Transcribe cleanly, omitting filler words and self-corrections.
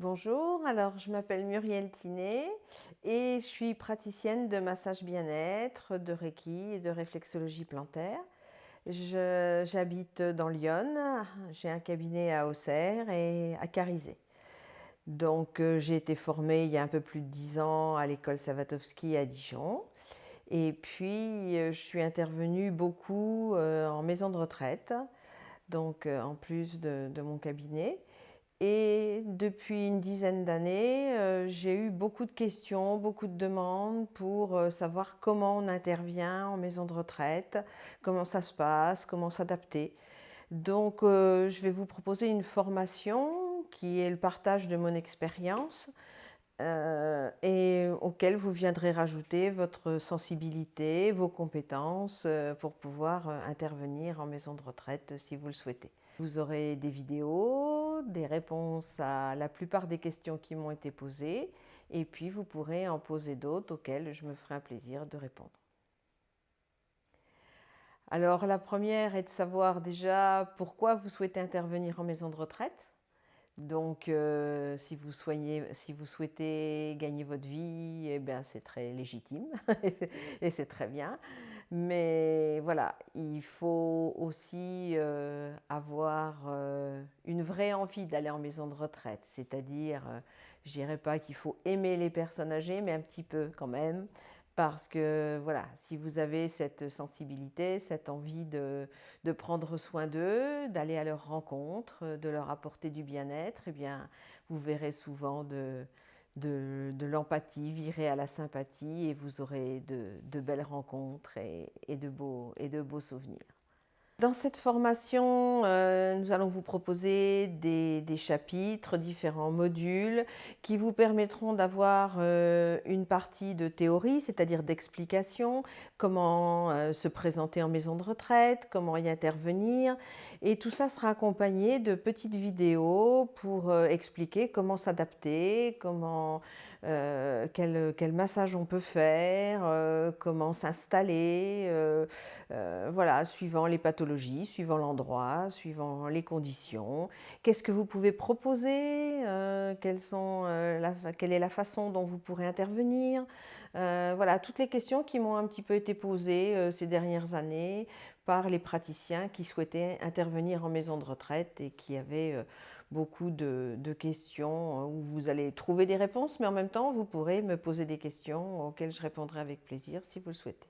Bonjour, alors je m'appelle Muriel Tinet et je suis praticienne de massage bien-être, de Reiki et de réflexologie plantaire. J'habite dans Lyon, j'ai un cabinet à Auxerre et à Carizet. J'ai été formée il y a un peu plus de 10 ans à l'école Savatowski à Dijon. Et puis je suis intervenue beaucoup en maison de retraite, en plus de mon cabinet. Et depuis une dizaine d'années, j'ai eu beaucoup de questions, beaucoup de demandes pour savoir comment on intervient en maison de retraite, comment ça se passe, comment s'adapter. Je vais vous proposer une formation qui est le partage de mon expérience et auquel vous viendrez rajouter votre sensibilité, vos compétences pour pouvoir intervenir en maison de retraite si vous le souhaitez. Vous aurez des vidéos, des réponses à la plupart des questions qui m'ont été posées et puis vous pourrez en poser d'autres auxquelles je me ferai un plaisir de répondre. Alors la première est de savoir déjà pourquoi vous souhaitez intervenir en maison de retraite. Si vous souhaitez gagner votre vie, eh bien, c'est très légitime et c'est très bien. Mais voilà, il faut aussi avoir une vraie envie d'aller en maison de retraite. C'est-à-dire, je dirais pas qu'il faut aimer les personnes âgées, mais un petit peu quand même. Parce que voilà, si vous avez cette sensibilité, cette envie de prendre soin d'eux, d'aller à leur rencontre, de leur apporter du bien-être, eh bien, vous verrez souvent de l'empathie virer à la sympathie et vous aurez de belles rencontres et de beaux souvenirs. Dans cette formation, nous allons vous proposer des chapitres, différents modules qui vous permettront d'avoir une partie de théorie, c'est-à-dire d'explication, comment se présenter en maison de retraite, comment y intervenir. Et tout ça sera accompagné de petites vidéos pour expliquer comment s'adapter, quel massage on peut faire, comment s'installer, voilà, suivant les pathologies, suivant l'endroit, suivant les conditions. Qu'est-ce que vous pouvez proposer, quelle est la façon dont vous pourrez intervenir. Voilà, toutes les questions qui m'ont un petit peu été posées ces dernières années par les praticiens qui souhaitaient intervenir en maison de retraite et qui avaient beaucoup de questions où vous allez trouver des réponses, mais en même temps, vous pourrez me poser des questions auxquelles je répondrai avec plaisir si vous le souhaitez.